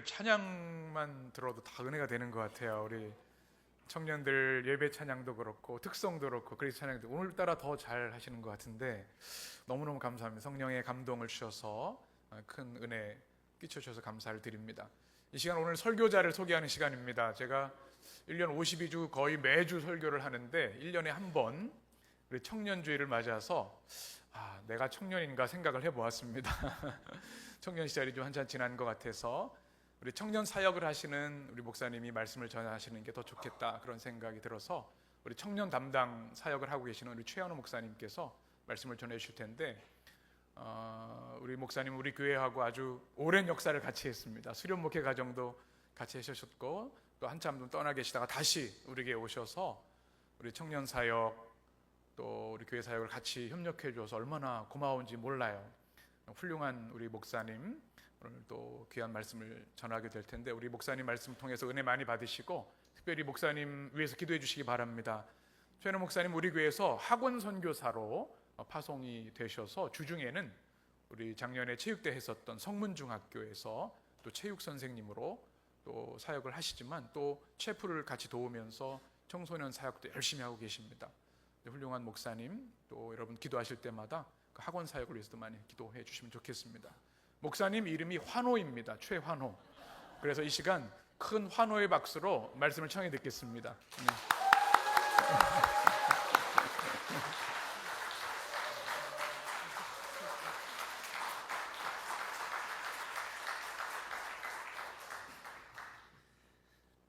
찬양만 들어도 다 은혜가 되는 것 같아요. 우리 청년들 예배 찬양도 그렇고 특성도 그렇고 그리스 찬양도 오늘따라 더 잘 하시는 것 같은데 너무너무 감사합니다. 성령의 감동을 주셔서 큰 은혜 끼쳐주셔서 감사를 드립니다. 이 시간 오늘 설교자를 소개하는 시간입니다. 제가 1년 52주 거의 매주 설교를 하는데 1년에 한 번 우리 청년주의를 맞아서 내가 청년인가 생각을 해보았습니다. 청년 시절이 좀 한참 지난 것 같아서 우리 청년 사역을 하시는 우리 목사님이 말씀을 전하시는 게 더 좋겠다 그런 생각이 들어서 우리 청년 담당 사역을 하고 계시는 우리 최현우 목사님께서 말씀을 전해 주실 텐데 우리 목사님 우리 교회하고 아주 오랜 역사를 같이 했습니다. 수련 목회 과정도 같이 하셨고 또 한참 좀 떠나 계시다가 다시 우리 교회에 오셔서 우리 청년 사역 또 우리 교회 사역을 같이 협력해 줘서 얼마나 고마운지 몰라요. 훌륭한 우리 목사님 오늘 또 귀한 말씀을 전하게 될 텐데 우리 목사님 말씀 통해서 은혜 많이 받으시고 특별히 목사님 위해서 기도해 주시기 바랍니다. 최현우 목사님 우리 교회에서 학원 선교사로 파송이 되셔서 주중에는 우리 작년에 체육대 했었던 성문중학교에서 또 체육 선생님으로 또 사역을 하시지만 또 체프를 같이 도우면서 청소년 사역도 열심히 하고 계십니다. 훌륭한 목사님 또 여러분 기도하실 때마다 그 학원 사역을 위해서도 많이 기도해 주시면 좋겠습니다. 목사님 이름이 환호입니다. 최환호. 그래서 이 시간 큰 환호의 박수로 말씀을 청해 듣겠습니다.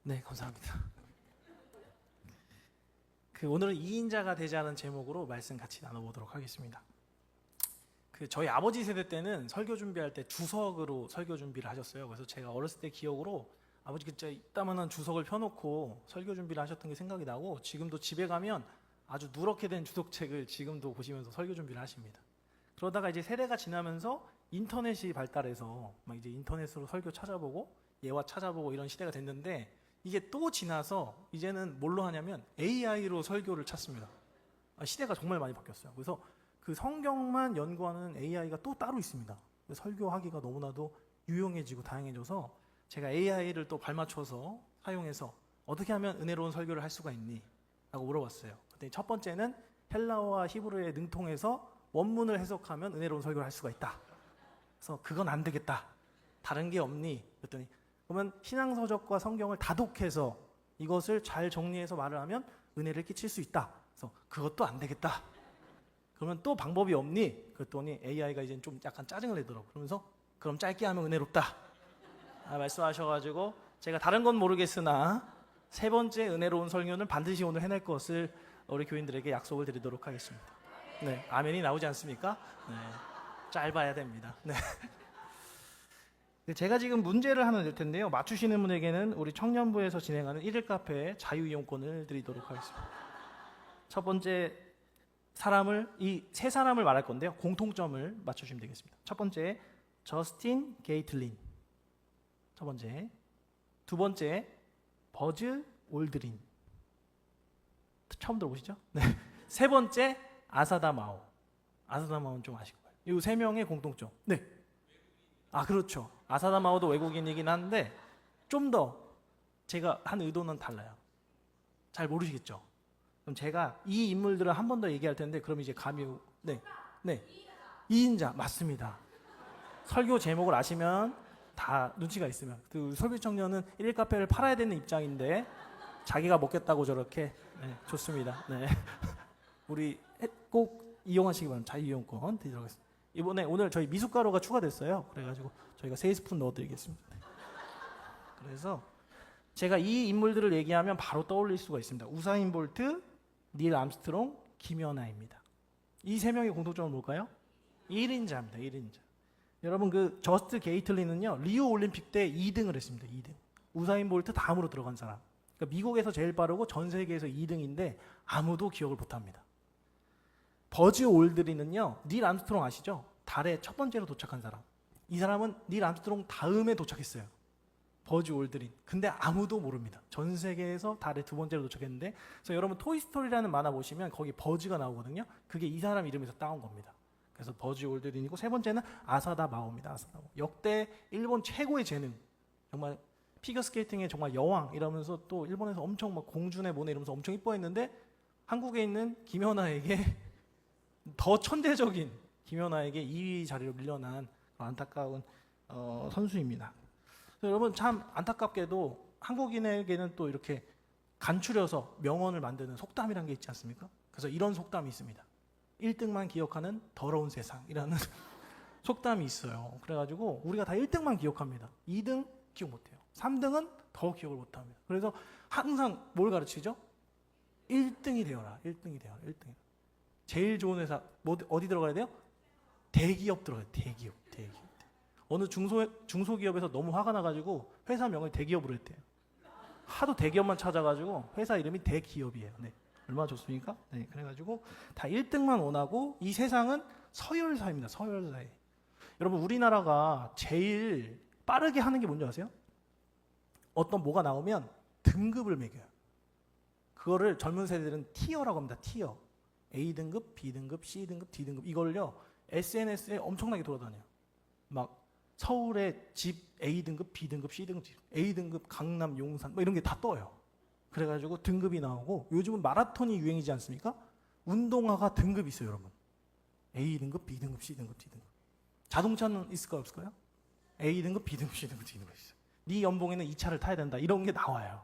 네, 감사합니다. 오늘은 2인자가 되자는 제목으로 말씀 같이 나눠보도록 하겠습니다. 저희 아버지 세대 때는 설교 준비할 때 주석으로 설교 준비를 하셨어요. 그래서 제가 어렸을 때 기억으로 아버지 진짜 이따만한 주석을 펴놓고 설교 준비를 하셨던 게 생각이 나고 지금도 집에 가면 아주 누렇게 된 주석책을 지금도 보시면서 설교 준비를 하십니다. 그러다가 이제 세대가 지나면서 인터넷이 발달해서 막 이제 인터넷으로 설교 찾아보고 예화 찾아보고 이런 시대가 됐는데 이게 또 지나서 이제는 뭘로 하냐면 AI로 설교를 찾습니다. 시대가 정말 많이 바뀌었어요. 그래서 그 성경만 연구하는 AI가 또 따로 있습니다. 설교하기가 너무나도 유용해지고 다양해져서 제가 AI를 또 발맞춰서 사용해서 어떻게 하면 은혜로운 설교를 할 수가 있니? 라고 물어봤어요. 그랬더니 첫 번째는 헬라어와 히브리어에 능통해서 원문을 해석하면 은혜로운 설교를 할 수가 있다. 그래서 그건 안 되겠다. 다른 게 없니? 그랬더니 그러면 신앙서적과 성경을 다독해서 이것을 잘 정리해서 말을 하면 은혜를 끼칠 수 있다. 그래서 그것도 안 되겠다. 그러면 또 방법이 없니? 그랬더니 AI가 이제 좀 약간 짜증을 내더라고요. 그러면서 그럼 짧게 하면 은혜롭다. 말씀하셔가지고 제가 다른 건 모르겠으나 세 번째 은혜로운 설교는 반드시 오늘 해낼 것을 우리 교인들에게 약속을 드리도록 하겠습니다. 네, 아멘이 나오지 않습니까? 네, 짧아야 됩니다. 네. 제가 지금 문제를 하나 낼 텐데요. 맞추시는 분에게는 우리 청년부에서 진행하는 1일 카페 자유이용권을 드리도록 하겠습니다. 첫 번째 이 세 사람을 말할 건데요. 공통점을 맞추시면 되겠습니다. 첫 번째, 저스틴 게이틀린. 첫 번째. 두 번째, 버즈 올드린. 처음 들어보시죠? 네. 세 번째, 아사다 마오. 아사다 마오는 좀 아실 거예요. 이 세 명의 공통점. 네. 그렇죠. 아사다 마오도 외국인이긴 한데 좀 더 제가 한 의도는 달라요. 잘 모르시겠죠? 그럼 제가 이 인물들을 한 번 더 얘기할 텐데 그럼 이제 감이 네. 2인자 맞습니다. 설교 제목을 아시면 다 눈치가 있으면 그 설교 청년은 1일 카페를 팔아야 되는 입장인데 자기가 먹겠다고 저렇게 좋습니다. 네. 우리 꼭 이용하시기 바랍니다. 자유이용권 드리도록 하겠습니다. 이번에 오늘 저희 미숫가루가 추가됐어요. 그래가지고 저희가 3스푼 넣어드리겠습니다. 그래서 제가 이 인물들을 얘기하면 바로 떠올릴 수가 있습니다. 우사인 볼트, 닐 암스트롱, 김연아입니다. 이 세 명의 공통점은 뭘까요? 1인자입니다. 1인자. 여러분 저스트 게이틀린은요 리우 올림픽 때 2등을 했습니다. 2등. 우사인 볼트 다음으로 들어간 사람. 그러니까 미국에서 제일 빠르고 전 세계에서 2등인데 아무도 기억을 못합니다. 버즈 올드린은요 닐 암스트롱 아시죠? 달에 첫 번째로 도착한 사람. 이 사람은 닐 암스트롱 다음에 도착했어요. 버즈 올드린. 근데 아무도 모릅니다. 전 세계에서 달에 두 번째로 도착했는데 그래서 여러분 토이스토리라는 만화 보시면 거기 버즈가 나오거든요. 그게 이 사람 이름에서 따온 겁니다. 그래서 버즈 올드린이고 세 번째는 아사다 마오입니다. 아사다 마오. 역대 일본 최고의 재능 정말 피겨스케이팅의 정말 여왕 이러면서 또 일본에서 엄청 막 공주네 뭐네 이러면서 엄청 이뻐했는데 한국에 있는 김연아에게 더 천대적인 김연아에게 2위 자리로 밀려난 안타까운 선수입니다. 그래서 여러분 참 안타깝게도 한국인에게는 또 이렇게 간추려서 명언을 만드는 속담이라는 게 있지 않습니까? 그래서 이런 속담이 있습니다. 1등만 기억하는 더러운 세상이라는 속담이 있어요. 그래가지고 우리가 다 1등만 기억합니다. 2등 기억 못해요. 3등은 더 기억을 못합니다. 그래서 항상 뭘 가르치죠? 1등이 되어라. 1등이 되어라. 1등. 제일 좋은 회사 어디 들어가야 돼요? 대기업 들어가야 돼요. 대기업. 어느 중소기업에서 너무 화가 나가지고 회사명을 대기업으로 했대요. 하도 대기업만 찾아가지고 회사 이름이 대기업이에요. 네. 얼마나 좋습니까? 네. 그래가지고 다 1등만 원하고 이 세상은 서열사입니다. 서열사에. 여러분 우리나라가 제일 빠르게 하는 게 뭔지 아세요? 어떤 뭐가 나오면 등급을 매겨요. 그거를 젊은 세대들은 티어라고 합니다. 티어. A등급, B등급, C등급, D등급 이걸요 SNS에 엄청나게 돌아다녀요. 막 서울의 집 A등급, B등급, C등급, A등급 강남, 용산 뭐 이런 게 다 떠요. 그래가지고 등급이 나오고 요즘은 마라톤이 유행이지 않습니까? 운동화가 등급이 있어요, 여러분. A등급, B등급, C등급, D등급. 자동차는 있을까요, 없을까요? A등급, B등급, C등급, D등급 있어요. 네 연봉에는 이 차를 타야 된다. 이런 게 나와요.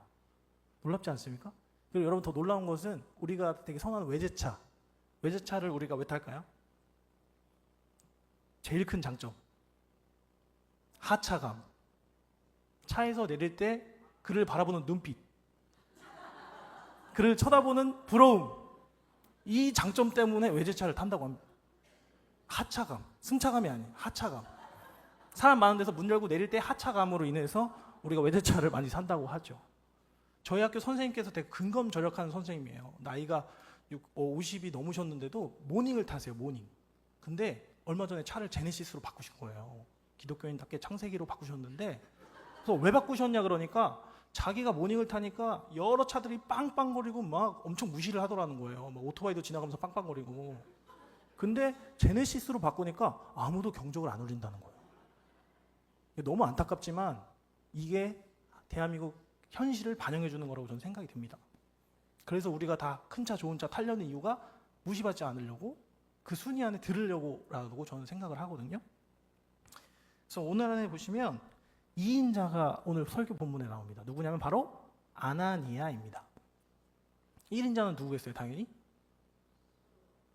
놀랍지 않습니까? 그리고 여러분 더 놀라운 것은 우리가 되게 선호하는 외제차. 외제차를 우리가 왜 탈까요? 제일 큰 장점. 하차감. 차에서 내릴 때 그를 바라보는 눈빛. 그를 쳐다보는 부러움. 이 장점 때문에 외제차를 탄다고 합니다. 하차감. 승차감이 아니에요. 하차감. 사람 많은 데서 문 열고 내릴 때 하차감으로 인해서 우리가 외제차를 많이 산다고 하죠. 저희 학교 선생님께서 되게 근검절약하는 선생님이에요. 나이가 50이 넘으셨는데도 모닝을 타세요. 모닝. 근데 얼마 전에 차를 제네시스로 바꾸신 거예요. 기독교인답게 창세기로 바꾸셨는데 그래서 왜 바꾸셨냐 그러니까 자기가 모닝을 타니까 여러 차들이 빵빵거리고 막 엄청 무시를 하더라는 거예요. 막 오토바이도 지나가면서 빵빵거리고. 근데 제네시스로 바꾸니까 아무도 경적을 안 울린다는 거예요. 너무 안타깝지만 이게 대한민국 현실을 반영해 주는 거라고 저는 생각이 듭니다. 그래서 우리가 다 큰 차 좋은 차 타려는 이유가 무시받지 않으려고 그 순위 안에 들으려고라고 저는 생각을 하거든요. 그래서 오늘 안에 보시면 2인자가 오늘 설교 본문에 나옵니다. 누구냐면 바로 아나니아입니다. 1인자는 누구겠어요? 당연히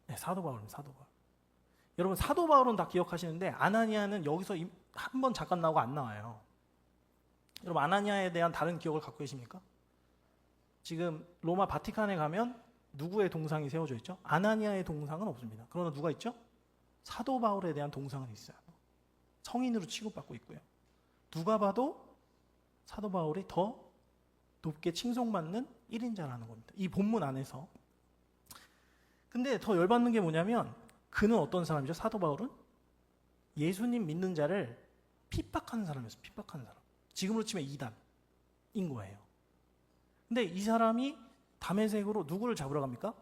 네, 사도 바울입니다. 사도 바울. 여러분 사도 바울은 다 기억하시는데 아나니아는 여기서 한 번 잠깐 나오고 안 나와요. 여러분 아나니아에 대한 다른 기억을 갖고 계십니까? 지금 로마 바티칸에 가면 누구의 동상이 세워져 있죠? 아나니아의 동상은 없습니다. 그러나 누가 있죠? 사도 바울에 대한 동상은 있어요. 성인으로 취급받고 있고요. 누가 봐도 사도 바울이 더 높게 칭송받는 1인자라는 겁니다. 이 본문 안에서. 근데 더 열받는 게 뭐냐면 그는 어떤 사람이죠? 사도 바울은 예수님 믿는 자를 핍박하는 사람이었어요. 핍박하는 사람. 지금으로 치면 이단인 거예요. 근데 이 사람이 다메섹으로 누구를 잡으러 갑니까?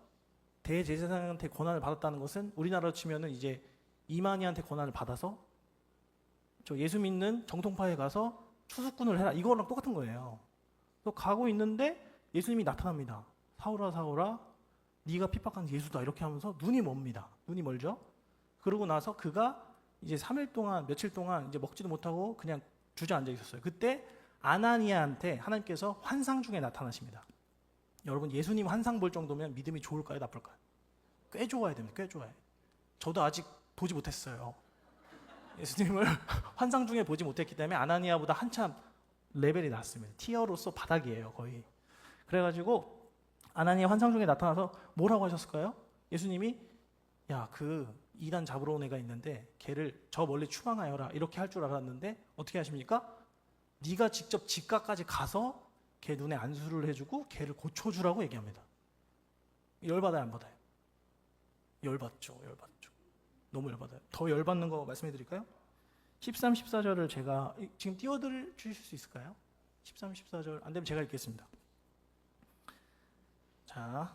대제사장한테 권한을 받았다는 것은 우리나라로 치면은 이제 이만희한테 권한을 받아서 저 예수 믿는 정통파에 가서 추수꾼을 해라. 이거랑 똑같은 거예요. 또 가고 있는데 예수님이 나타납니다. 사울아 사울아 네가 핍박한 예수다. 이렇게 하면서 눈이 멉니다. 눈이 멀죠? 그러고 나서 그가 이제 3일 동안 며칠 동안 이제 먹지도 못하고 그냥 주저앉아 있었어요. 그때 아나니아한테 하나님께서 환상 중에 나타나십니다. 여러분 예수님 환상 볼 정도면 믿음이 좋을까요? 나쁠까요? 꽤 좋아야 됩니다. 꽤 좋아요. 저도 아직 보지 못했어요. 예수님을 환상 중에 보지 못했기 때문에 아나니아보다 한참 레벨이 낮습니다. 티어로서 바닥이에요. 거의. 그래가지고 아나니아 환상 중에 나타나서 뭐라고 하셨을까요? 예수님이 야, 그 이단 잡으러 온 애가 있는데 걔를 저 멀리 추방하여라 이렇게 할 줄 알았는데 어떻게 하십니까? 네가 직접 집가까지 가서 걔 눈에 안수를 해주고 걔를 고쳐주라고 얘기합니다. 열받아요, 안 받아요? 열받죠. 너무 열받아요. 더 열받는 거 말씀해 드릴까요? 13, 14절을 제가 지금 띄워드릴 주실 수 있을까요? 13, 14절 안 되면 제가 읽겠습니다. 자,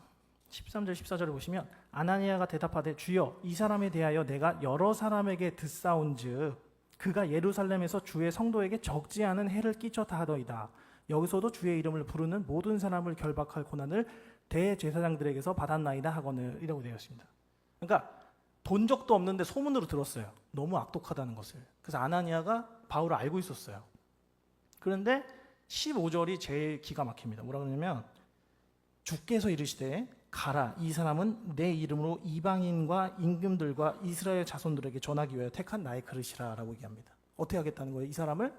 13절, 14절을 보시면 아나니아가 대답하되 주여 이 사람에 대하여 내가 여러 사람에게 듣사온즉 그가 예루살렘에서 주의 성도에게 적지 않은 해를 끼쳤다 하더이다. 여기서도 주의 이름을 부르는 모든 사람을 결박할 고난을 대제사장들에게서 받았나이다 하거늘 이라고 되어 있습니다. 그러니까 본 적도 없는데 소문으로 들었어요. 너무 악독하다는 것을. 그래서 아나니아가 바울을 알고 있었어요. 그런데 15절이 제일 기가 막힙니다. 뭐라 그러냐면 주께서 이르시되 가라, 이 사람은 내 이름으로 이방인과 임금들과 이스라엘 자손들에게 전하기 위하여 택한 나의 그릇이라 라고 얘기합니다. 어떻게 하겠다는 거예요? 이 사람을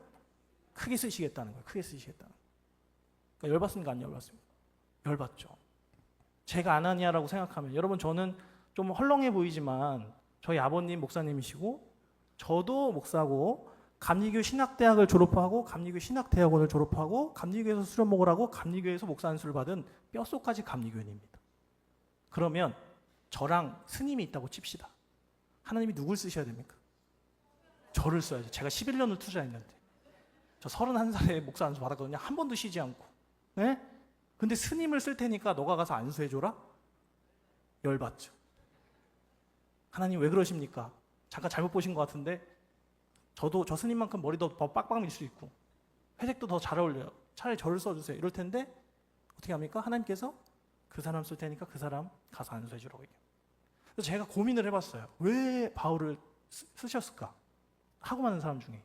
크게 쓰시겠다는 거예요. 크게 쓰시겠다는 거예요. 그러니까 열받습니까? 안 열받습니까? 열받죠. 제가 아나니아라고 생각하면, 여러분 저는 좀 헐렁해 보이지만 저희 아버님 목사님이시고 저도 목사고 감리교 신학대학을 졸업하고 감리교 신학대학원을 졸업하고 감리교에서 수련 목을 감리교에서 목사 안수를 받은 뼛속까지 감리교인입니다. 그러면 저랑 스님이 있다고 칩시다. 하나님이 누굴 쓰셔야 됩니까? 저를 써야죠. 제가 11년을 투자했는데 저 31살에 목사 안수 받았거든요. 한 번도 쉬지 않고. 네? 근데 스님을 쓸 테니까 너가 가서 안수해줘라? 열받죠. 하나님 왜 그러십니까? 잠깐 잘못 보신 것 같은데 저도 저 스님만큼 머리도 더 빡빡 밀 수 있고 회색도 더 잘 어울려요. 차라리 저를 써주세요. 이럴 텐데 어떻게 합니까? 하나님께서 그 사람 쓸 테니까 그 사람 가서 안수해주라고 얘기해요. 그래서 제가 고민을 해봤어요. 왜 바울을 쓰셨을까? 하고 많은 사람 중에.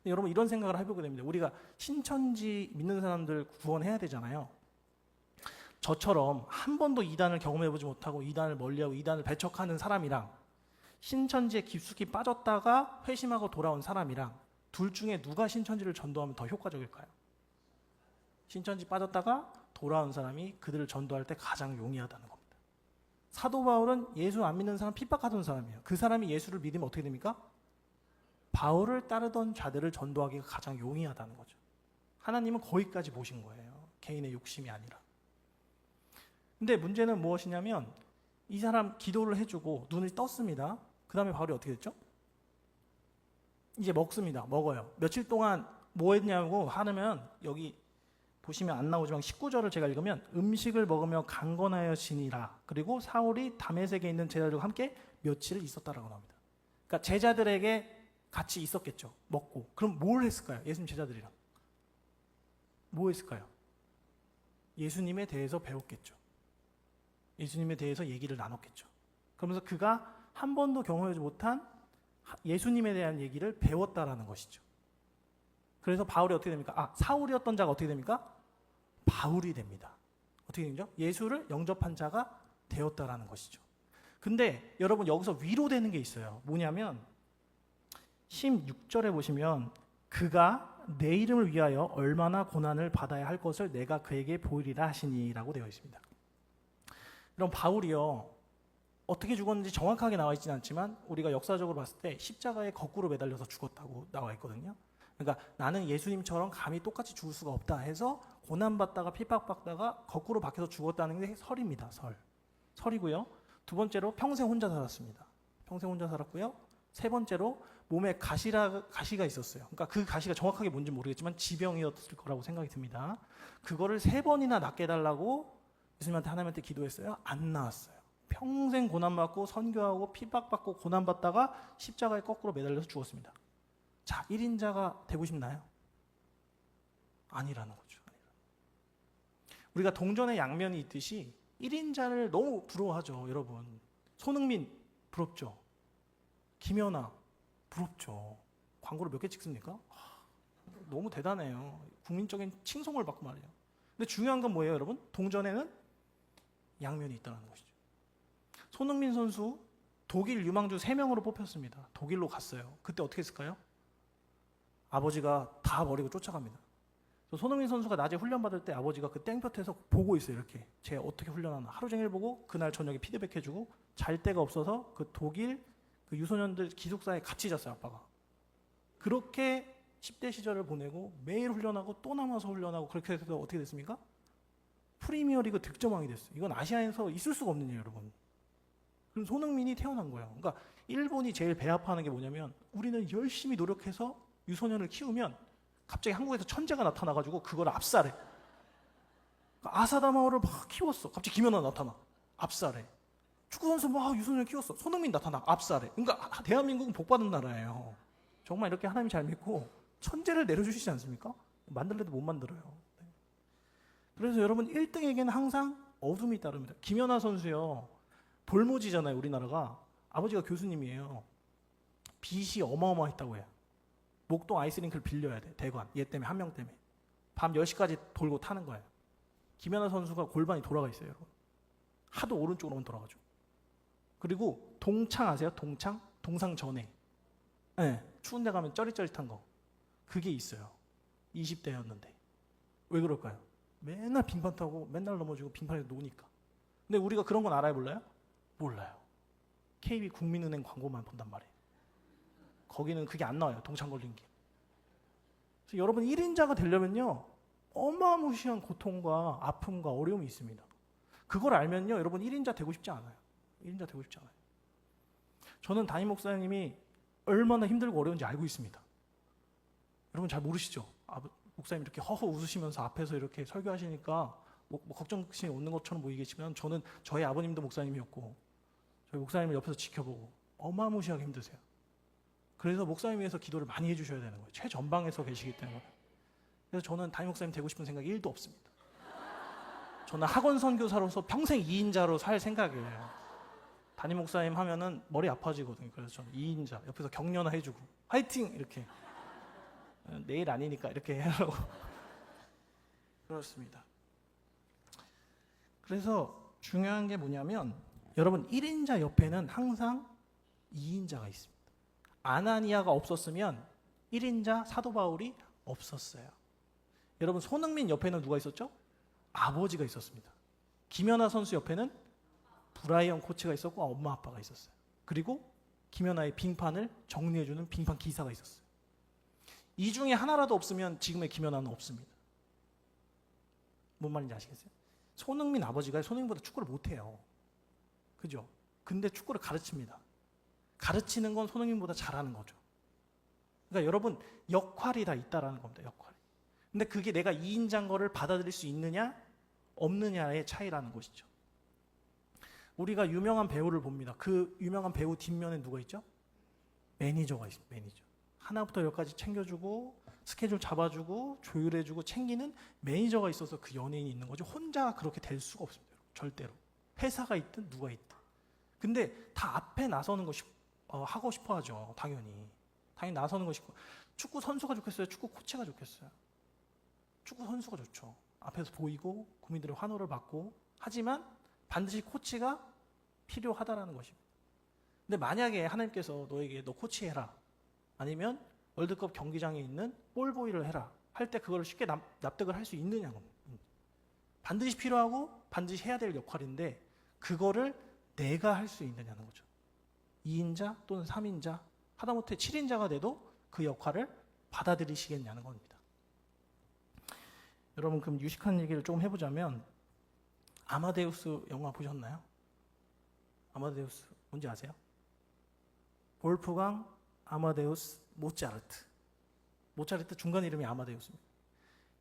여러분 이런 생각을 해보게 됩니다. 우리가 신천지 믿는 사람들 구원해야 되잖아요. 저처럼 한 번도 이단을 경험해보지 못하고 이단을 멀리하고 이단을 배척하는 사람이랑 신천지에 깊숙이 빠졌다가 회심하고 돌아온 사람이랑 둘 중에 누가 신천지를 전도하면 더 효과적일까요? 신천지 빠졌다가 돌아온 사람이 그들을 전도할 때 가장 용이하다는 겁니다. 사도 바울은 예수 안 믿는 사람 핍박하던 사람이에요. 그 사람이 예수를 믿으면 어떻게 됩니까? 바울을 따르던 자들을 전도하기가 가장 용이하다는 거죠. 하나님은 거기까지 보신 거예요. 개인의 욕심이 아니라. 근데 문제는 무엇이냐면 이 사람 기도를 해주고 눈을 떴습니다. 그 다음에 바울이 어떻게 됐죠? 이제 먹습니다. 먹어요. 며칠 동안 뭐 했냐고 하면 여기 보시면 안 나오지만 19절을 제가 읽으면 음식을 먹으며 강건하여 지니라. 그리고 사울이 다메섹에 있는 제자들과 함께 며칠을 있었다라고 나옵니다. 그러니까 제자들에게 같이 있었겠죠. 먹고. 그럼 뭘 했을까요? 예수님 제자들이랑. 뭐 했을까요? 예수님에 대해서 배웠겠죠. 예수님에 대해서 얘기를 나눴겠죠. 그러면서 그가 한 번도 경험하지 못한 예수님에 대한 얘기를 배웠다라는 것이죠. 그래서 바울이 어떻게 됩니까? 사울이었던 자가 어떻게 됩니까? 바울이 됩니다. 어떻게 되죠? 예수를 영접한 자가 되었다라는 것이죠. 근데 여러분 여기서 위로되는 게 있어요. 뭐냐면 16절에 보시면 그가 내 이름을 위하여 얼마나 고난을 받아야 할 것을 내가 그에게 보이리라 하시니라고 되어 있습니다. 그럼 바울이요 어떻게 죽었는지 정확하게 나와 있지는 않지만 우리가 역사적으로 봤을 때 십자가에 거꾸로 매달려서 죽었다고 나와 있거든요. 그러니까 나는 예수님처럼 감히 똑같이 죽을 수가 없다 해서 고난받다가 핍박받다가 거꾸로 박혀서 죽었다는 게 설입니다. 설이고요. 두 번째로 평생 혼자 살았습니다. 평생 혼자 살았고요. 세 번째로 몸에 가시가 있었어요. 그러니까 그 가시가 정확하게 뭔지 모르겠지만 지병이었을 거라고 생각이 듭니다. 그거를 3번이나 낫게 해달라고 예수님한테 하나님한테 기도했어요. 안 나았어요. 평생 고난받고 선교하고 핍박받고 고난받다가 십자가에 거꾸로 매달려서 죽었습니다. 자, 1인자가 되고 싶나요? 아니라는 거죠. 우리가 동전의 양면이 있듯이 1인자를 너무 부러워하죠. 여러분. 손흥민 부럽죠? 김연아 부럽죠. 광고를 몇 개 찍습니까? 너무 대단해요. 국민적인 칭송을 받고 말이에요. 근데 중요한 건 뭐예요, 여러분? 동전에는 양면이 있다는 것이죠. 손흥민 선수 독일 유망주 3명으로 뽑혔습니다. 독일로 갔어요. 그때 어떻게 했을까요? 아버지가 다 버리고 쫓아갑니다. 손흥민 선수가 낮에 훈련받을 때 아버지가 그 땡볕에서 보고 있어요. 이렇게 쟤 어떻게 훈련하나 하루 종일 보고 그날 저녁에 피드백해주고 잘 데가 없어서 그 독일 그 유소년들 기숙사에 같이 잤어요. 아빠가. 그렇게 10대 시절을 보내고 매일 훈련하고 또 남아서 훈련하고 그렇게 해서 어떻게 됐습니까? 프리미어리그 득점왕이 됐어요. 이건 아시아에서 있을 수가 없는 일이에요, 여러분. 그럼 손흥민이 태어난 거예요. 그러니까 일본이 제일 배 아파하는 게 뭐냐면 우리는 열심히 노력해서 유소년을 키우면 갑자기 한국에서 천재가 나타나가지고 그걸 압살해. 그러니까 아사다마오를 막 키웠어. 갑자기 김연아 나타나. 압살해. 축구선수 막 유소년을 키웠어. 손흥민 나타나. 압살해. 그러니까 대한민국은 복받은 나라예요. 정말 이렇게 하나님 잘 믿고 천재를 내려주시지 않습니까? 만들래도 못 만들어요. 네. 그래서 여러분 1등에게는 항상 어둠이 따릅니다. 김연아 선수요. 볼모지잖아요. 우리나라가. 아버지가 교수님이에요. 빚이 어마어마했다고 해요. 목동 아이스링크를 빌려야 돼. 대관. 얘 때문에 한 명 때문에. 밤 10시까지 돌고 타는 거예요. 김연아 선수가 골반이 돌아가 있어요. 여러분. 하도 오른쪽으로만 돌아가죠. 그리고 동창 아세요? 동창? 동상 전에. 네, 추운 데 가면 쩌릿쩌릿한 거. 그게 있어요. 20대였는데. 왜 그럴까요? 맨날 빙판 타고 맨날 넘어지고 빙판에서 노니까. 근데 우리가 그런 건 알아요? 몰라요? 몰라요. KB 국민은행 광고만 본단 말이에요. 거기는 그게 안 나와요. 동창 걸린 게. 그래서 여러분 1인자가 되려면요. 어마무시한 고통과 아픔과 어려움이 있습니다. 그걸 알면요. 여러분 1인자 되고 싶지 않아요. 1인자 되고 싶지 않아요. 저는 담임 목사님이 얼마나 힘들고 어려운지 알고 있습니다. 여러분 잘 모르시죠? 목사님 이렇게 허허 웃으시면서 앞에서 이렇게 설교하시니까 뭐 걱정심이 없는 것처럼 보이겠지만 저는 저희 아버님도 목사님이었고 저희 목사님을 옆에서 지켜보고 어마무시하게 힘드세요. 그래서 목사님 위해서 기도를 많이 해주셔야 되는 거예요. 최전방에서 계시기 때문에. 그래서 저는 담임 목사님 되고 싶은 생각이 1도 없습니다. 저는 학원 선교사로서 평생 2인자로 살 생각이에요. 담임 목사님 하면은 머리 아파지거든요. 그래서 저는 2인자 옆에서 격려나 해주고 화이팅 이렇게 내일 아니니까 이렇게 하라고 그렇습니다. 그래서 중요한 게 뭐냐면 여러분 1인자 옆에는 항상 2인자가 있습니다. 아나니아가 없었으면 1인자 사도 바울이 없었어요. 여러분 손흥민 옆에는 누가 있었죠? 아버지가 있었습니다. 김연아 선수 옆에는 브라이언 코치가 있었고 엄마 아빠가 있었어요. 그리고 김연아의 빙판을 정리해주는 빙판 기사가 있었어요. 이 중에 하나라도 없으면 지금의 김연아는 없습니다. 뭔 말인지 아시겠어요? 손흥민 아버지가 손흥민보다 축구를 못해요. 그죠? 근데 축구를 가르칩니다. 가르치는 건 손흥민보다 잘하는 거죠. 그러니까 여러분 역할이 다 있다라는 겁니다. 역할이. 근데 그게 내가 2인자인 거를 받아들일 수 있느냐 없느냐의 차이라는 것이죠. 우리가 유명한 배우를 봅니다. 그 유명한 배우 뒷면에 누가 있죠? 매니저가 있습니다. 매니저. 하나부터 열까지 챙겨주고 스케줄 잡아주고 조율해주고 챙기는 매니저가 있어서 그 연예인이 있는 거죠. 혼자 그렇게 될 수가 없습니다. 절대로. 회사가 있든 누가 있든. 근데 다 앞에 나서는 거 하고 싶어 하죠. 당연히 나서는 거 싶고. 축구 선수가 좋겠어요? 축구 코치가 좋겠어요? 축구 선수가 좋죠. 앞에서 보이고 국민들의 환호를 받고. 하지만 반드시 코치가 필요하다라는 것입니다. 근데 만약에 하나님께서 너에게 너 코치해라. 아니면 월드컵 경기장에 있는 볼보이를 해라. 할 때 그걸 쉽게 납득을 할 수 있느냐고. 반드시 필요하고 반드시 해야 될 역할인데 그거를 내가 할 수 있느냐는 거죠. 2인자 또는 3인자 하다못해 7인자가 돼도 그 역할을 받아들이시겠냐는 겁니다. 여러분 그럼 유식한 얘기를 조금 해보자면 아마데우스 영화 보셨나요? 아마데우스 뭔지 아세요? 볼프강 아마데우스 모차르트 중간 이름이 아마데우스입니다.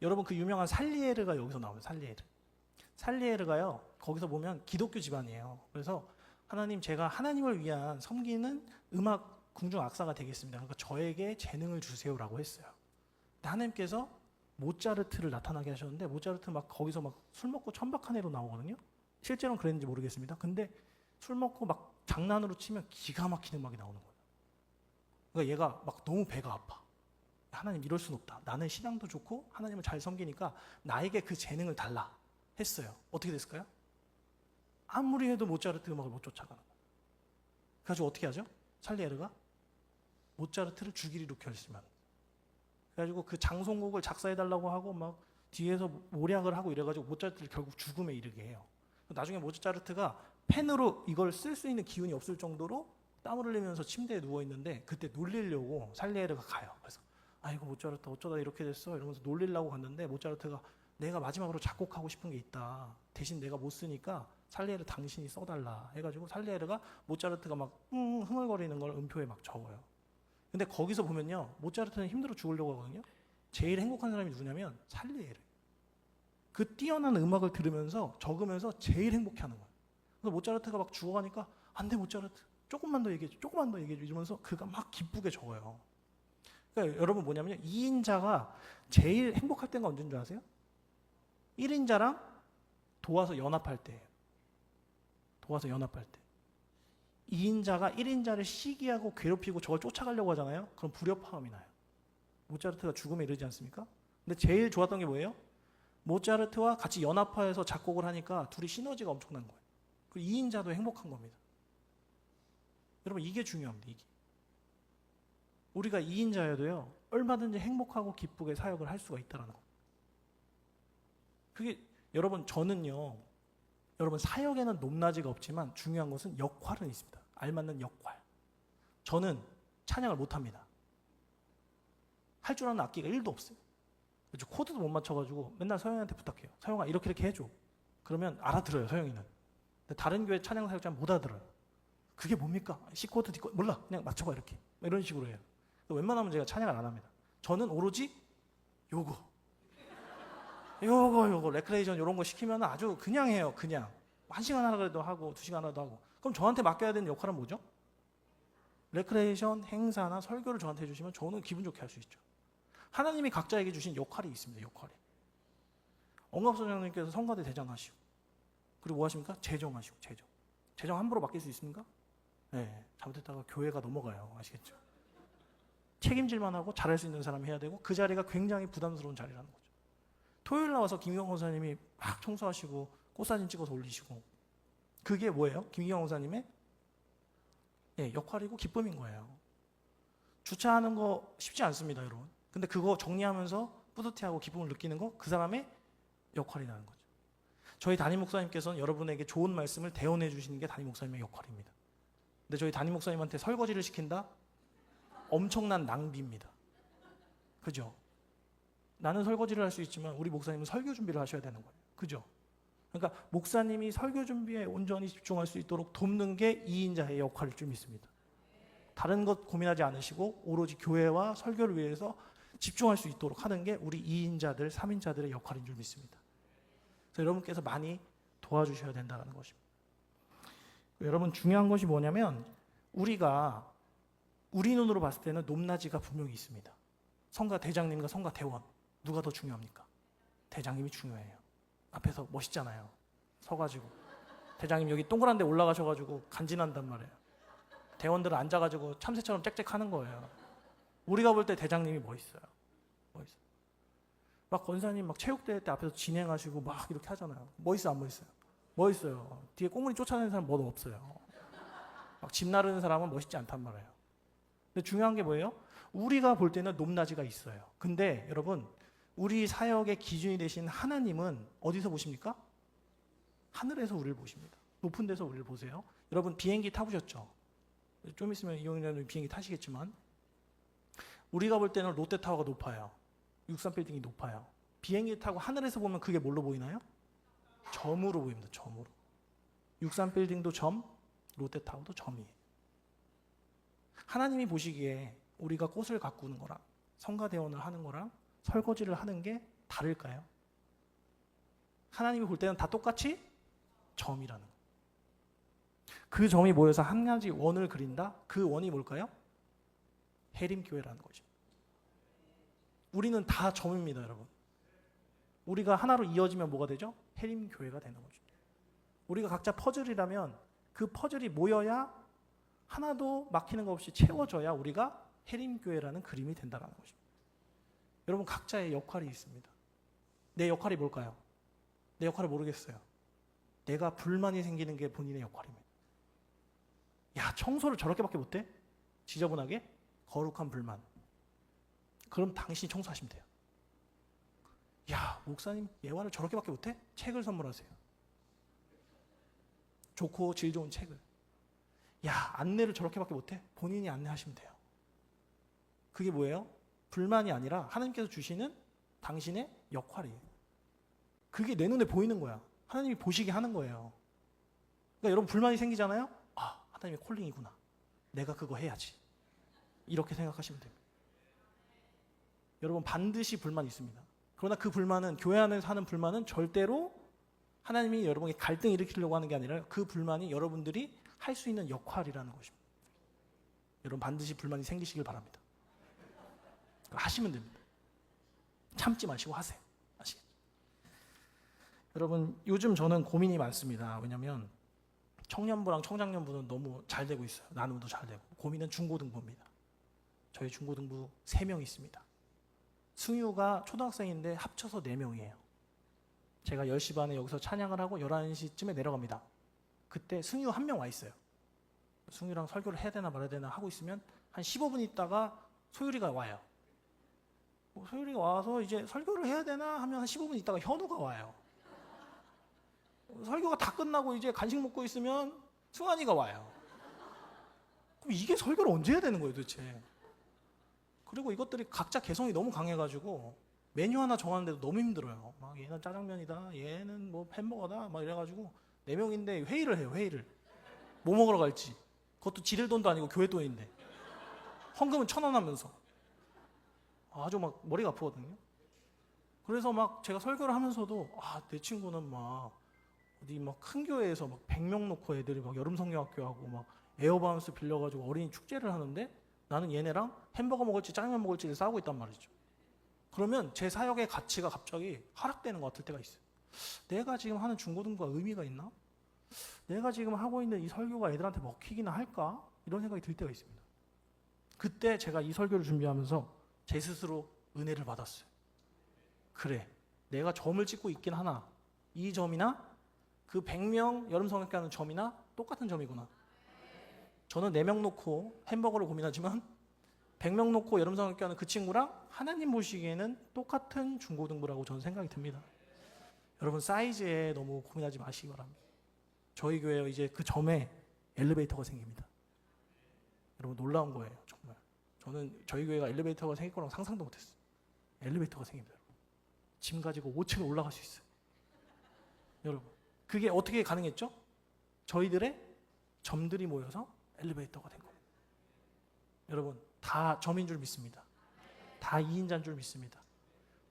여러분 그 유명한 살리에르가 여기서 나옵니다. 살리에르가요 거기서 보면 기독교 집안이에요. 그래서 하나님 제가 하나님을 위한 섬기는 음악 궁중 악사가 되겠습니다. 그러니까 저에게 재능을 주세요라고 했어요. 근데 하나님께서 모차르트를 나타나게 하셨는데 모차르트 막 거기서 막 술 먹고 천박한 애로 나오거든요. 실제로는 그랬는지 모르겠습니다. 근데 술 먹고 막 장난으로 치면 기가 막힌 음악이 나오는 거예요. 그러니까 얘가 막 너무 배가 아파. 하나님 이럴 순 없다. 나는 신앙도 좋고 하나님을 잘 섬기니까 나에게 그 재능을 달라 했어요. 어떻게 됐을까요? 아무리 해도 모차르트 음악을 못 쫓아가는 거예요. 그래가지고 어떻게 하죠? 살리에르가 모차르트를 죽이리로 결심합니다. 그래가지고 그 장송곡을 작사해달라고 하고 막 뒤에서 모략을 하고 이래가지고 모차르트를 결국 죽음에 이르게 해요. 나중에 모차르트가 펜으로 이걸 쓸 수 있는 기운이 없을 정도로 땀을 흘리면서 침대에 누워있는데 그때 놀리려고 살리에르가 가요. 그래서 아이고 모차르트 어쩌다 이렇게 됐어 이러면서 놀리려고 갔는데 모차르트가 내가 마지막으로 작곡하고 싶은 게 있다. 대신 내가 못 쓰니까 살리에르 당신이 써달라 해가지고 살리에르가 모차르트가 막 흥얼거리는 걸 음표에 막 적어요. 근데 거기서 보면요 모차르트는 힘들어 죽으려고 하거든요. 제일 행복한 사람이 누구냐면 살리에르. 그 뛰어난 음악을 들으면서 적으면서 제일 행복해하는 거예요. 그래서 모차르트가 막 죽어가니까 안 돼 모차르트 조금만 더 얘기해줘 이러면서 그가 막 기쁘게 적어요. 그러니까 여러분 뭐냐면요. 2인자가 제일 행복할 때가 언제인 줄 아세요? 1인자랑 도와서 연합할 때예요. 도와서 연합할 때. 2인자가 1인자를 시기하고 괴롭히고 저걸 쫓아가려고 하잖아요. 그럼 불협화음이 나요. 모차르트가 죽음에 이르지 않습니까? 근데 제일 좋았던 게 뭐예요? 모차르트와 같이 연합하여서 작곡을 하니까 둘이 시너지가 엄청난 거예요. 그리고 2인자도 행복한 겁니다. 여러분 이게 중요합니다. 이게. 우리가 2인자여도요. 얼마든지 행복하고 기쁘게 사역을 할 수가 있다는 거. 그게 여러분 저는요. 여러분 사역에는 높낮이가 없지만 중요한 것은 역할은 있습니다. 알맞는 역할. 저는 찬양을 못합니다. 할 줄 아는 악기가 1도 없어요. 그렇죠? 코드도 못 맞춰가지고 맨날 서영이한테 부탁해요. 서영아 이렇게 이렇게 해줘. 그러면 알아들어요 서영이는. 근데 다른 교회 찬양 사역자는 못 알아들어요. 그게 뭡니까? C코드, D코드 몰라. 그냥 맞춰봐 이렇게. 이런 식으로 해요. 웬만하면 제가 찬양을 안 합니다. 저는 오로지 요거 레크레이션 이런 거 시키면 아주 그냥 해요. 그냥 1시간 하라도 하고 2시간 하라도 하고. 그럼 저한테 맡겨야 되는 역할은 뭐죠? 레크레이션 행사나 설교를 저한테 해주시면 저는 기분 좋게 할 수 있죠. 하나님이 각자에게 주신 역할이 있습니다. 역할이. 언급소장님께서 성가대 대장 하시고 그리고 뭐 하십니까? 재정하시고 재정 함부로 맡길 수 있습니까? 네, 잘못했다가 교회가 넘어가요. 아시겠죠? 책임질만 하고 잘할 수 있는 사람이 해야 되고 그 자리가 굉장히 부담스러운 자리라는 거죠. 토요일 나와서 김기경 권사님이 막 청소하시고 꽃사진 찍어서 올리시고 그게 뭐예요? 김기경 권사님의 역할이고 기쁨인 거예요. 주차하는 거 쉽지 않습니다, 여러분. 근데 그거 정리하면서 뿌듯해하고 기쁨을 느끼는 거 그 사람의 역할이라는 거죠. 저희 담임 목사님께서는 여러분에게 좋은 말씀을 대언해 주시는 게 담임 목사님의 역할입니다. 근데 저희 담임 목사님한테 설거지를 시킨다? 엄청난 낭비입니다. 그죠? 나는 설거지를 할 수 있지만 우리 목사님은 설교 준비를 하셔야 되는 거예요. 그죠? 그러니까 목사님이 설교 준비에 온전히 집중할 수 있도록 돕는 게 2인자의 역할일 줄 믿습니다. 다른 것 고민하지 않으시고 오로지 교회와 설교를 위해서 집중할 수 있도록 하는 게 우리 2인자들, 3인자들의 역할인 줄 믿습니다. 그래서 여러분께서 많이 도와주셔야 된다는 것입니다. 여러분 중요한 것이 뭐냐면 우리가 우리 눈으로 봤을 때는 높낮이가 분명히 있습니다. 성가 대장님과 성가 대원 누가 더 중요합니까? 대장님이 중요해요. 앞에서 멋있잖아요. 서가지고 대장님 여기 동그란 데 올라가셔가지고 간지난단 말이에요. 대원들은 앉아가지고 참새처럼 짹짹하는 거예요. 우리가 볼 때 대장님이 멋있어요. 막 권사님 막 체육대회 때 앞에서 진행하시고 막 이렇게 하잖아요. 멋있어 안 멋있어요? 멋있어요. 뒤에 꽁무니 쫓아내는 사람 뭐도 없어요. 막 집 나르는 사람은 멋있지 않단 말이에요. 근데 중요한 게 뭐예요? 우리가 볼 때는 높낮이가 있어요. 근데 여러분 우리 사역의 기준이 되신 하나님은 어디서 보십니까? 하늘에서 우리를 보십니다. 높은 데서 우리를 보세요. 여러분 비행기 타보셨죠? 좀 있으면 이용자님 비행기 타시겠지만 우리가 볼 때는 롯데타워가 높아요. 63빌딩이 높아요. 비행기 타고 하늘에서 보면 그게 뭘로 보이나요? 점으로 보입니다. 점으로. 63빌딩도 점, 롯데타워도 점이에요. 하나님이 보시기에 우리가 꽃을 가꾸는 거랑 성가대원을 하는 거랑 설거지를 하는 게 다를까요? 하나님이 볼 때는 다 똑같이 점이라는 거. 그 점이 모여서 한 가지 원을 그린다? 그 원이 뭘까요? 해림교회라는 거죠. 우리는 다 점입니다, 여러분. 우리가 하나로 이어지면 뭐가 되죠? 해림교회가 되는 거죠. 우리가 각자 퍼즐이라면 그 퍼즐이 모여야 하나도 막히는 거 없이 채워져야 우리가 해림교회라는 그림이 된다는 것입니다. 여러분 각자의 역할이 있습니다. 내 역할이 뭘까요? 내 역할을 모르겠어요. 내가 불만이 생기는 게 본인의 역할입니다. 야, 청소를 저렇게밖에 못해? 지저분하게? 거룩한 불만. 그럼 당신이 청소하시면 돼요. 야, 목사님 예화를 저렇게밖에 못해? 책을 선물하세요. 좋고 질 좋은 책을. 야, 안내를 저렇게밖에 못해? 본인이 안내하시면 돼요. 그게 뭐예요? 불만이 아니라 하나님께서 주시는 당신의 역할이에요. 그게 내 눈에 보이는 거야. 하나님이 보시게 하는 거예요. 그러니까 여러분 불만이 생기잖아요? 아, 하나님의 콜링이구나. 내가 그거 해야지. 이렇게 생각하시면 됩니다. 여러분 반드시 불만이 있습니다. 그러나 그 불만은 교회 안에서 하는 불만은 절대로 하나님이 여러분에게 갈등 일으키려고 하는 게 아니라 그 불만이 여러분들이 할 수 있는 역할이라는 것입니다. 여러분 반드시 불만이 생기시길 바랍니다. 하시면 됩니다. 참지 마시고 하세요. 아시겠죠? 여러분, 요즘 저는 고민이 많습니다. 왜냐하면 청년부랑 청장년부는 너무 잘 되고 있어요. 나눔도 잘 되고. 고민은 중고등부입니다. 저희 중고등부 3명 있습니다. 승유가 초등학생인데 합쳐서 4명이에요. 제가 10시 반에 여기서 찬양을 하고 11시쯤에 내려갑니다. 그때 승유 1명 와 있어요. 승유랑 설교를 해야 되나 말아야 되나 하고 있으면 한 15분 있다가 소율이가 와요. 소율이가 와서 이제 설교를 해야 되나 하면 한 15분 있다가 현우가 와요. 설교가 다 끝나고 이제 간식 먹고 있으면 승환이가 와요. 그럼 이게 설교를 언제 해야 되는 거예요 도대체? 그리고 이것들이 각자 개성이 너무 강해가지고 메뉴 하나 정하는데도 너무 힘들어요. 막 얘는 짜장면이다, 얘는 뭐 햄버거다, 막 이래가지고 4명인데 회의를 해요. 회의를 뭐 먹으러 갈지. 그것도 지들 돈도 아니고 교회 돈인데 헌금은 1,000원 하면서 아주 막 머리가 아프거든요. 그래서 막 제가 설교를 하면서도 내 친구는 막 어디 막 큰 교회에서 막 100명 놓고 애들이 막 여름 성경학교 하고 막 에어바운스 빌려가지고 어린이 축제를 하는데 나는 얘네랑 햄버거 먹을지 짜장면 먹을지를 싸우고 있단 말이죠. 그러면 제 사역의 가치가 갑자기 하락되는 것 같을 때가 있어요. 내가 지금 하는 중고등부가 의미가 있나? 내가 지금 하고 있는 이 설교가 애들한테 먹히기나 할까? 이런 생각이 들 때가 있습니다. 그때 제가 이 설교를 준비하면서 제 스스로 은혜를 받았어요. 그래, 내가 점을 찍고 있긴 하나 이 점이나 그 100명 여름 성경학교 하는 점이나 똑같은 점이구나. 저는 4명 놓고 햄버거를 고민하지만 100명 놓고 여름 성경학교 하는 그 친구랑 하나님 보시기에는 똑같은 중고등부라고 저는 생각이 듭니다. 여러분, 사이즈에 너무 고민하지 마시기 바랍니다. 저희 교회에 이제 그 점에 엘리베이터가 생깁니다. 여러분, 놀라운 거예요. 정말 저는 저희 교회가 엘리베이터가 생길 거라고 상상도 못했어요. 엘리베이터가 생깁니다. 짐 가지고 5층에 올라갈 수 있어요. 여러분, 그게 어떻게 가능했죠? 저희들의 점들이 모여서 엘리베이터가 된 겁니다. 여러분, 다 점인 줄 믿습니다. 다 2인자인 줄 믿습니다.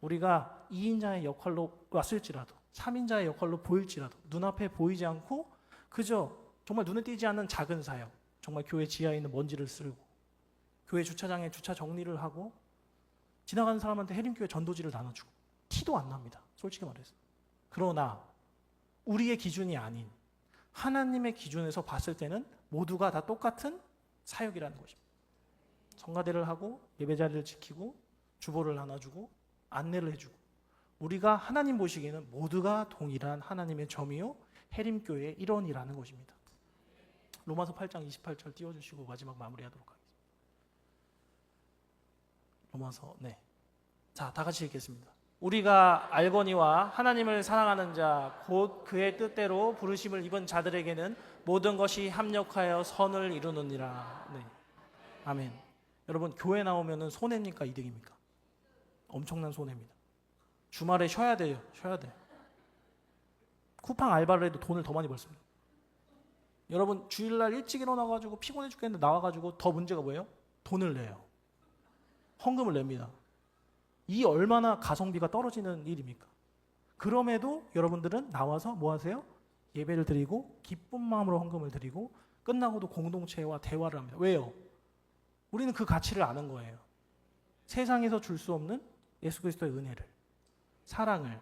우리가 2인자의 역할로 왔을지라도 3인자의 역할로 보일지라도 눈앞에 보이지 않고 그저 정말 눈에 띄지 않는 작은 사역, 정말 교회 지하에 있는 먼지를 쓸고 교회 주차장에 주차 정리를 하고 지나가는 사람한테 해림교회 전도지를 나눠주고 티도 안 납니다. 솔직히 말해서. 그러나 우리의 기준이 아닌 하나님의 기준에서 봤을 때는 모두가 다 똑같은 사역이라는 것입니다. 성가대를 하고 예배자리를 지키고 주보를 나눠주고 안내를 해주고 우리가 하나님 보시기에는 모두가 동일한 하나님의 점이요 해림교회의 일원이라는 것입니다. 로마서 8장 28절 띄워주시고 마지막 마무리하도록 하겠습니다. 로마서 자, 다 같이 읽겠습니다. 우리가 알거니와 하나님을 사랑하는 자 곧 그의 뜻대로 부르심을 입은 자들에게는 모든 것이 합력하여 선을 이루느니라. 아멘. 여러분, 교회 나오면은 손해입니까 이득입니까? 엄청난 손해입니다. 주말에 쉬어야 돼요. 쿠팡 알바를 해도 돈을 더 많이 벌습니다. 여러분, 주일날 일찍 일어나가지고 피곤해 죽겠는데 나와가지고 더 문제가 뭐예요? 돈을 내요. 헌금을 냅니다. 이 얼마나 가성비가 떨어지는 일입니까? 그럼에도 여러분들은 나와서 뭐 하세요? 예배를 드리고 기쁜 마음으로 헌금을 드리고 끝나고도 공동체와 대화를 합니다. 왜요? 우리는 그 가치를 아는 거예요. 세상에서 줄 수 없는 예수 그리스도의 은혜를, 사랑을,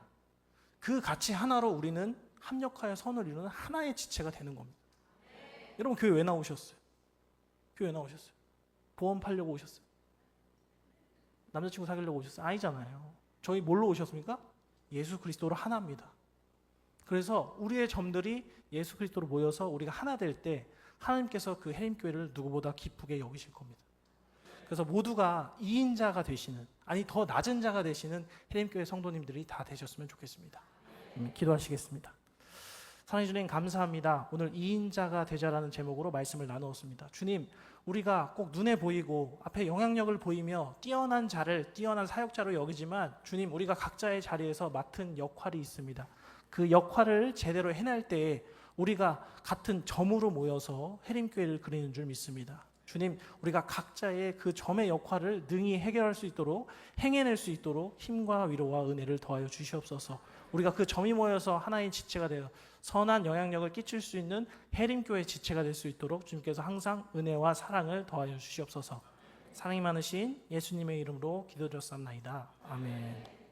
그 가치 하나로 우리는 합력하여 선을 이루는 하나의 지체가 되는 겁니다. 여러분, 교회 왜 나오셨어요? 교회 왜 나오셨어요? 보험 팔려고 오셨어요? 남자친구 사귀려고 오셨어요? 아니잖아요. 저희 뭘로 오셨습니까? 예수 그리스도로 하나입니다. 그래서 우리의 점들이 예수 그리스도로 모여서 우리가 하나 될 때 하나님께서 그 해림교회를 누구보다 기쁘게 여기실 겁니다. 그래서 모두가 2인자가 되시는, 아니 더 낮은 자가 되시는 해림교회 성도님들이 다 되셨으면 좋겠습니다. 기도하시겠습니다. 사랑해 주님, 감사합니다. 오늘 2인자가 되자라는 제목으로 말씀을 나누었습니다. 주님, 우리가 꼭 눈에 보이고 앞에 영향력을 보이며 뛰어난 자를 뛰어난 사역자로 여기지만 주님, 우리가 각자의 자리에서 맡은 역할이 있습니다. 그 역할을 제대로 해낼 때에 우리가 같은 점으로 모여서 해림교회를 그리는 줄 믿습니다. 주님, 우리가 각자의 그 점의 역할을 능히 해결할 수 있도록, 행해낼 수 있도록 힘과 위로와 은혜를 더하여 주시옵소서. 우리가 그 점이 모여서 하나의 지체가 되어 선한 영향력을 끼칠 수 있는 해림교회 지체가 될 수 있도록 주님께서 항상 은혜와 사랑을 더하여 주시옵소서. 사랑이 많으신 예수님의 이름으로 기도드렸사옵나이다. 아멘.